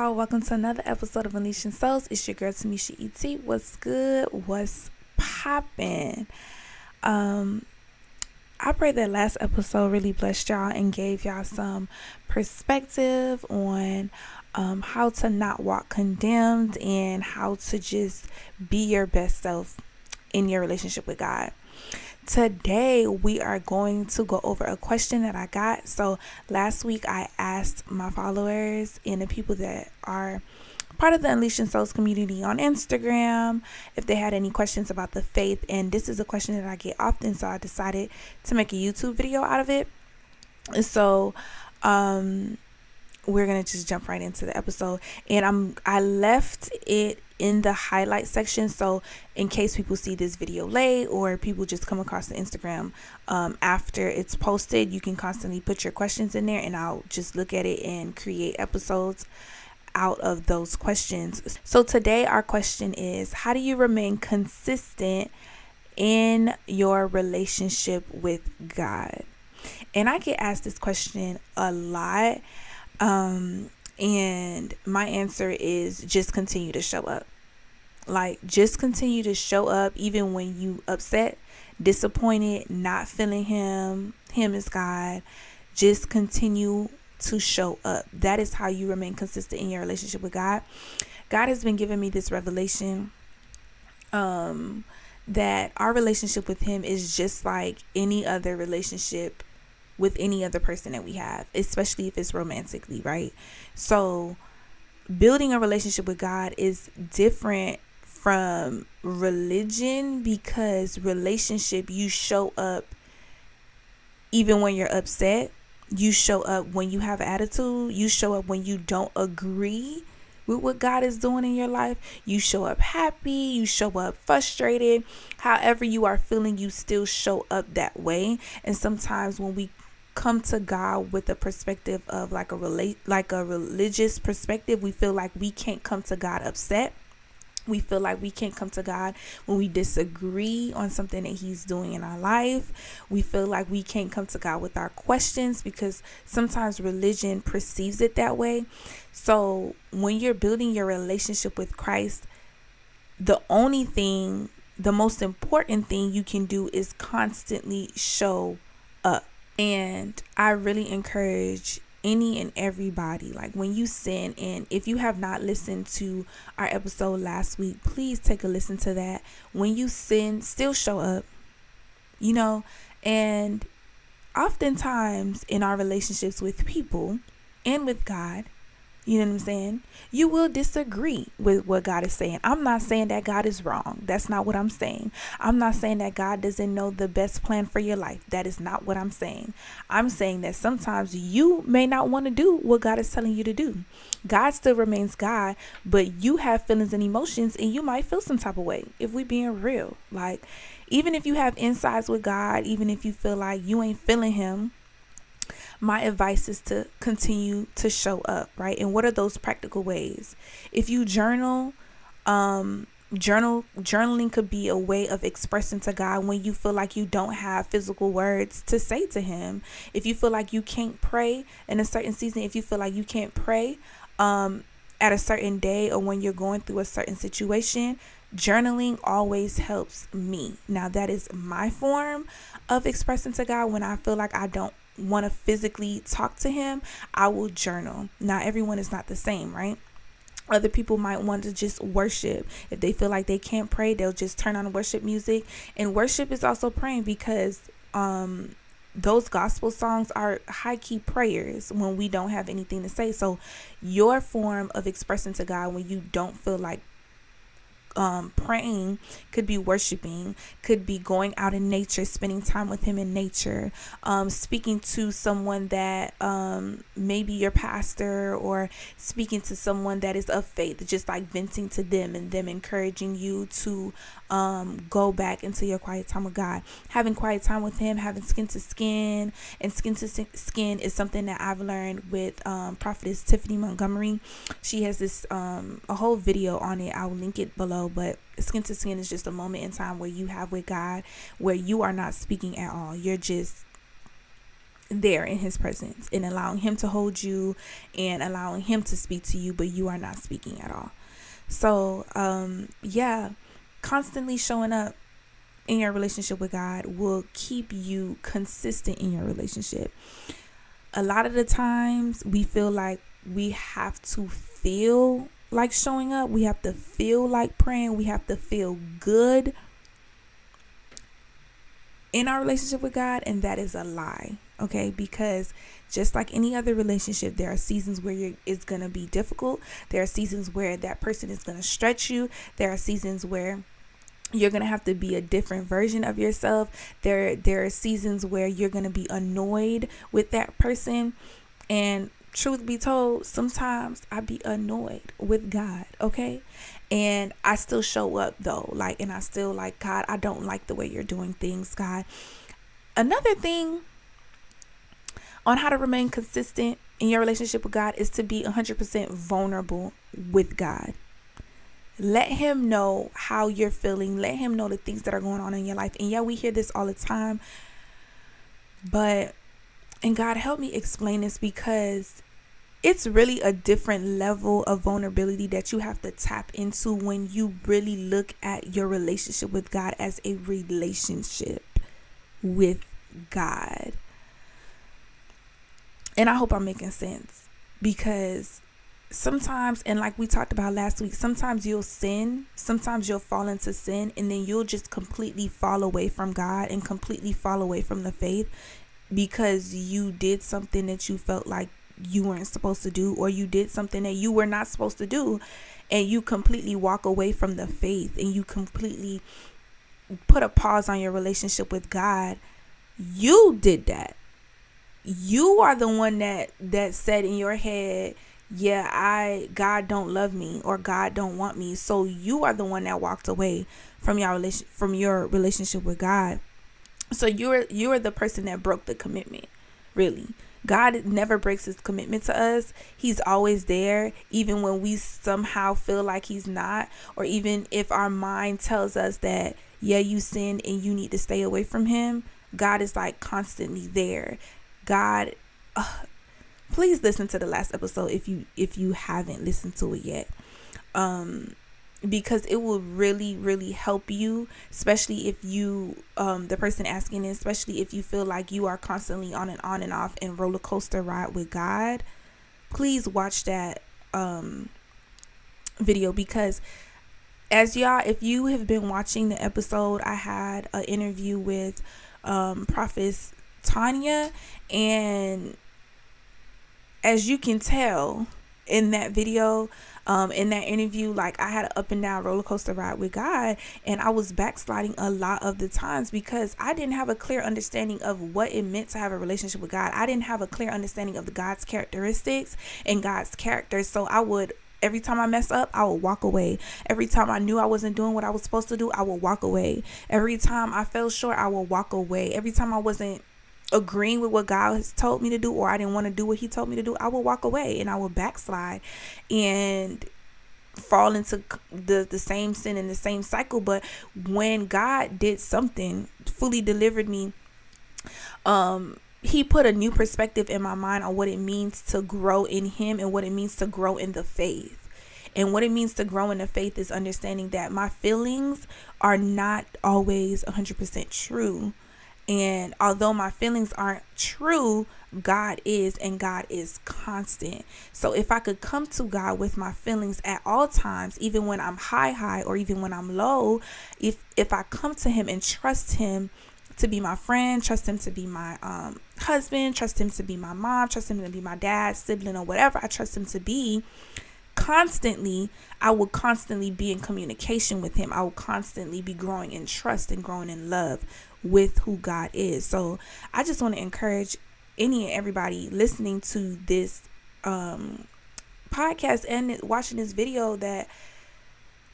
y'all? Welcome to another episode of Unleashing Souls. It's your girl Tamisha E.T. What's good? What's poppin'? I pray that last episode really blessed y'all and gave y'all some perspective on how to not walk condemned and how to just be your best self in your relationship with God. Today we are going to go over a question that I got. So last week I asked my followers and the people that are part of the Unleashing Souls community on Instagram if they had any questions about the faith, and this is a question that I get often, so I decided to make a YouTube video out of it. So we're gonna just jump right into the episode, and I left it in the highlight section, so in case people see this video late or people just come across the Instagram after it's posted, you can constantly put your questions in there and I'll just look at it and create episodes out of those questions. So today our question is, how do you remain consistent in your relationship with God? And I get asked this question a lot. And my answer is just continue to show up. Just continue to show up even when you upset, disappointed, not feeling him is God. Just continue to show up. That is how you remain consistent in your relationship with God. God has been giving me this revelation that our relationship with him is just like any other relationship with any other person that we have, especially if it's romantically, right? So building a relationship with God is different from religion, because relationship, you show up even when you're upset, you show up when you have attitude, you show up when you don't agree with what God is doing in your life, you show up happy, you show up frustrated, however you are feeling, you still show up that way. And sometimes when we come to God with a perspective of like a religious perspective, we feel like we can't come to God upset. We feel like we can't come to God when we disagree on something that he's doing in our life. We feel like we can't come to God with our questions because sometimes religion perceives it that way. So when you're building your relationship with Christ, the most important thing you can do is constantly show up. And I really encourage any and everybody, like when you sin, and if you have not listened to our episode last week, please take a listen to that. When you sin, still show up, and oftentimes in our relationships with people and with God, you know what I'm saying, you will disagree with what God is saying. I'm not saying that God is wrong. That's not what I'm saying. I'm not saying that God doesn't know the best plan for your life. That is not what I'm saying. I'm saying that sometimes you may not want to do what God is telling you to do. God still remains God, but you have feelings and emotions, and you might feel some type of way, if we being real. Like, even if you have insights with God, even if you feel like you ain't feeling him, my advice is to continue to show up, right? And what are those practical ways? If you journal, journaling could be a way of expressing to God when you feel like you don't have physical words to say to him. If you feel like you can't pray in a certain season, if you feel like you can't pray at a certain day, or when you're going through a certain situation, journaling always helps me. Now, that is my form of expressing to God. When I feel like I don't want to physically talk to him, I will journal. Now, everyone is not the same, right? Other people might want to just worship. If they feel like they can't pray, they'll just turn on worship music. And worship is also praying, because those gospel songs are high-key prayers when we don't have anything to say. So your form of expressing to God when you don't feel like praying could be worshiping, could be going out in nature, spending time with him in nature, speaking to someone that maybe your pastor, or speaking to someone that is of faith, just like venting to them and them encouraging you to go back into your quiet time with God. Having quiet time with him, having skin to skin, and skin to skin is something that I've learned with prophetess Tiffany Montgomery. She has this a whole video on it. I'll link it below. But skin to skin is just a moment in time where you have with God, where you are not speaking at all. You're just there in his presence and allowing him to hold you and allowing him to speak to you, but you are not speaking at all. So, constantly showing up in your relationship with God will keep you consistent in your relationship. A lot of the times we feel like we have to feel like showing up. We have to feel like praying. We have to feel good in our relationship with God. And that is a lie. Okay. Because just like any other relationship, there are seasons where it's going to be difficult. There are seasons where that person is going to stretch you. There are seasons where you're going to have to be a different version of yourself. There are seasons where you're going to be annoyed with that person. And truth be told, sometimes I be annoyed with God, okay? And I still show up though, and I still God, I don't like the way you're doing things, God. Another thing on how to remain consistent in your relationship with God is to be 100% vulnerable with God. Let him know how you're feeling. Let him know the things that are going on in your life. And yeah, we hear this all the time. And God, help me explain this, because it's really a different level of vulnerability that you have to tap into when you really look at your relationship with God as a relationship with God. And I hope I'm making sense, because sometimes, and like we talked about last week, sometimes you'll sin, sometimes you'll fall into sin, and then you'll just completely fall away from God and completely fall away from the faith because you did something that you felt like you weren't supposed to do, or you did something that you were not supposed to do, and you completely walk away from the faith and you completely put a pause on your relationship with God. You did that. You are the one that said in your head, God don't love me, or God don't want me. So you are the one that walked away from your relationship with God. So you're the person that broke the commitment. Really, God never breaks his commitment to us. He's always there, even when we somehow feel like he's not, or even if our mind tells us that, you sinned and you need to stay away from him. God is constantly there. God, please listen to the last episode if you haven't listened to it yet, because it will really, really help you, especially if you, the person asking it, especially if you feel like you are constantly on and off and roller coaster ride with God. Please watch that video, because if you have been watching the episode, I had an interview with Prophetess Tanya, and as you can tell in that video, in that interview, I had an up and down roller coaster ride with God, and I was backsliding a lot of the times because I didn't have a clear understanding of what it meant to have a relationship with God. I didn't have a clear understanding of God's characteristics and God's character. So every time I mess up, I would walk away. Every time I knew I wasn't doing what I was supposed to do, I would walk away. Every time I fell short, I would walk away. Every time I wasn't agreeing with what God has told me to do, or I didn't want to do what he told me to do, I would walk away and I would backslide and fall into the same sin and the same cycle. But when God did something, fully delivered me, he put a new perspective in my mind on what it means to grow in him and what it means to grow in the faith. And what it means to grow in the faith is understanding that my feelings are not always 100% true. And although my feelings aren't true, God is, and God is constant. So if I could come to God with my feelings at all times, even when I'm high, or even when I'm low, if I come to him and trust him to be my friend, trust him to be my husband, trust him to be my mom, trust him to be my dad, sibling, or whatever I trust him to be, constantly, I will constantly be in communication with him. I will constantly be growing in trust and growing in love with who God is. So I just want to encourage any and everybody listening to this podcast and watching this video that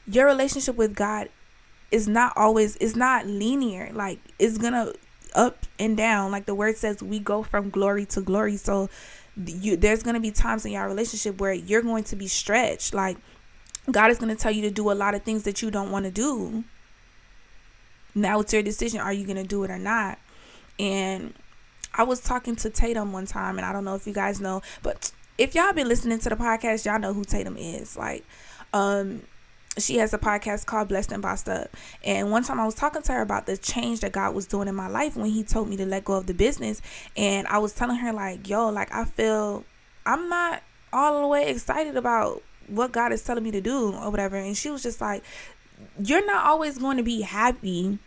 your relationship with God is not linear. It's gonna up and down. Like the word says, we go from glory to glory. So there's gonna be times in your relationship where you're going to be stretched. God is gonna tell you to do a lot of things that you don't want to do. Now it's your decision. Are you gonna do it or not? And I was talking to Tatum one time, and I don't know if you guys know, but if y'all been listening to the podcast, y'all know who Tatum is. Like, she has a podcast called Blessed and Bossed Up. And one time I was talking to her about the change that God was doing in my life when he told me to let go of the business. And I was telling her, like, yo, like, I feel I'm not all the way excited about what God is telling me to do or whatever. And she was just like, you're not always going to be happy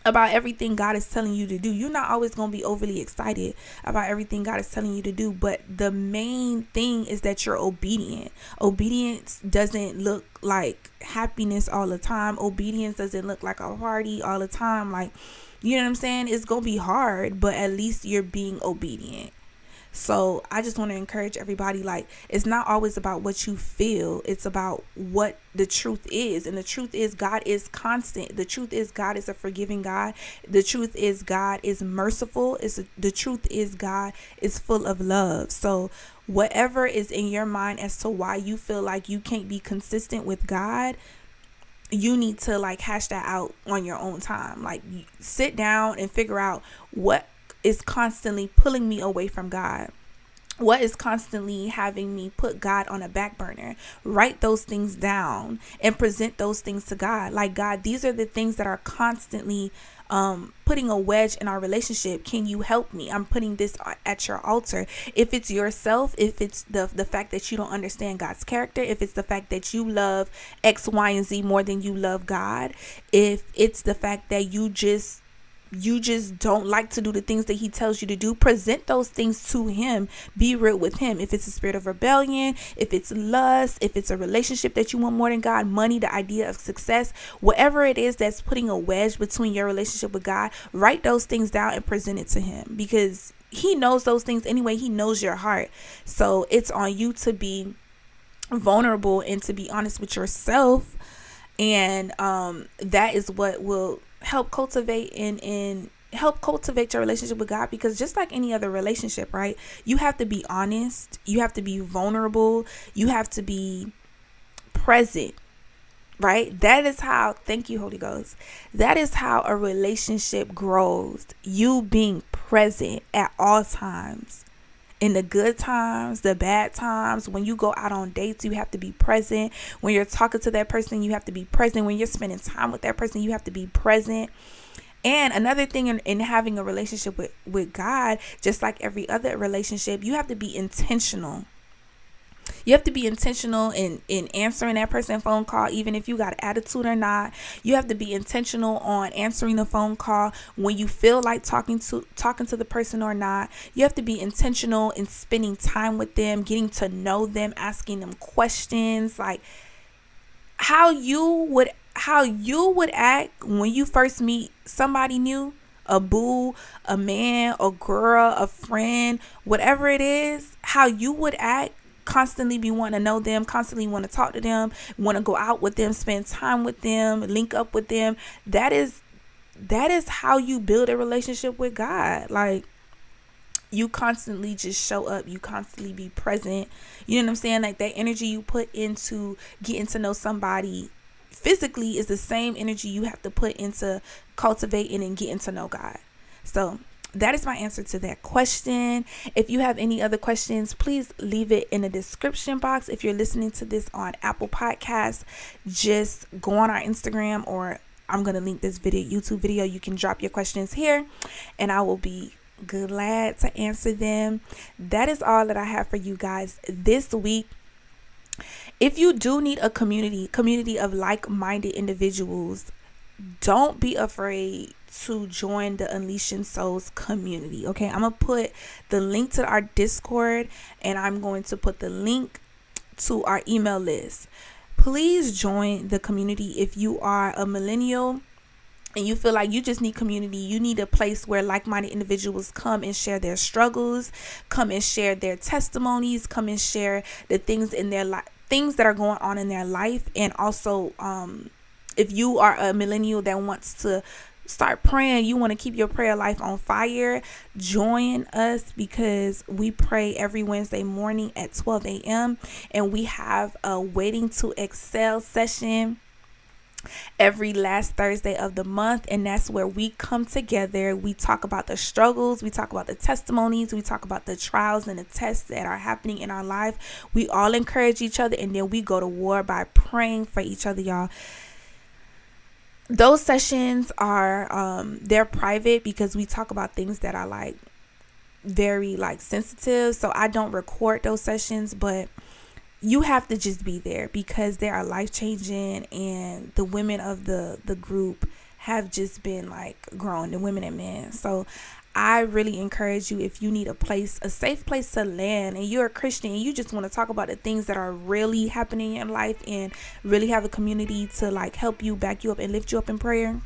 about everything God is telling you to do. You're not always going to be overly excited about everything God is telling you to do. But the main thing is that you're obedient. Obedience doesn't look like happiness all the time. Obedience doesn't look like a party all the time. Like, you know what I'm saying? It's going to be hard, but at least you're being obedient. So I just want to encourage everybody, like, it's not always about what you feel. It's about what the truth is. And the truth is God is constant. The truth is God is a forgiving God. The truth is God is merciful. The truth is God is full of love. So whatever is in your mind as to why you feel like you can't be consistent with God, you need to like hash that out on your own time. Like, sit down and figure out what is constantly pulling me away from God. What is constantly having me put God on a back burner? Write those things down and present those things to God. Like, God, these are the things that are constantly putting a wedge in our relationship. Can you help me? I'm putting this at your altar. If it's yourself, if it's the fact that you don't understand God's character, if it's the fact that you love X, Y, and Z more than you love God, if it's the fact that you just don't like to do the things that he tells you to do, present those things to him. Be real with him. If it's a spirit of rebellion, if it's lust, if it's a relationship that you want more than God, money, the idea of success, whatever it is that's putting a wedge between your relationship with God, write those things down and present it to him, because he knows those things anyway. He knows your heart. So it's on you to be vulnerable and to be honest with yourself. And that is what will help cultivate and help cultivate your relationship with God. Because just like any other relationship, right, you have to be honest, you have to be vulnerable, you have to be present, right? That is how, thank you, Holy Ghost, that is how a relationship grows. You being present at all times. In the good times, the bad times, when you go out on dates, you have to be present. When you're talking to that person, you have to be present. When you're spending time with that person, you have to be present. And another thing in having a relationship with God, just like every other relationship, you have to be intentional. You have to be intentional in answering that person's phone call, even if you got an attitude or not. You have to be intentional on answering the phone call when you feel like talking to the person or not. You have to be intentional in spending time with them, getting to know them, asking them questions, like how you would act when you first meet somebody new, a boo, a man, a girl, a friend, whatever it is, how you would act. Constantly be wanting to know them, constantly want to talk to them, want to go out with them, spend time with them, link up with them. That is how you build a relationship with God. Like, you constantly just show up, you constantly be present. You know what I'm saying? Like, that energy you put into getting to know somebody physically is the same energy you have to put into cultivating and getting to know God. So that is my answer to that question. If you have any other questions, please leave it in the description box. If you're listening to this on Apple Podcasts, just go on our Instagram, or I'm going to link this YouTube video. You can drop your questions here and I will be glad to answer them. That is all that I have for you guys this week. If you do need a community of like-minded individuals, don't be afraid to join the Unleashing Souls community. Okay, I'm gonna put the link to our Discord, and I'm going to put the link to our email list. Please join the community. If you are a millennial and you feel like you just need community, you need a place where like-minded individuals come and share their struggles, come and share their testimonies, come and share the things in their life, things that are going on in their life. And also, if you are a millennial that wants to start praying, you want to keep your prayer life on fire, join us, because we pray every Wednesday morning at 12 a.m. and we have a Waiting to Excel session every last Thursday of the month, and that's where we come together. We talk about the struggles, we talk about the testimonies, we talk about the trials and the tests that are happening in our life. We all encourage each other, and then we go to war by praying for each other, y'all. Those sessions are they're private because we talk about things that are like very like sensitive, so I don't record those sessions, but you have to just be there because they are life-changing, and the women of the group have just been like growing, the women and men. So I really encourage you, if you need a safe place to land, and you're a Christian and you just want to talk about the things that are really happening in life and really have a community to like help you, back you up, and lift you up in prayer,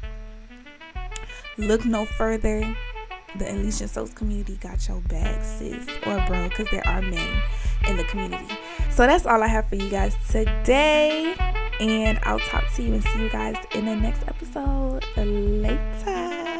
look no further. The Alicia Stokes community got your back, sis or bro, because there are men in the community. So that's all I have for you guys today, and I'll talk to you and see you guys in the next episode later.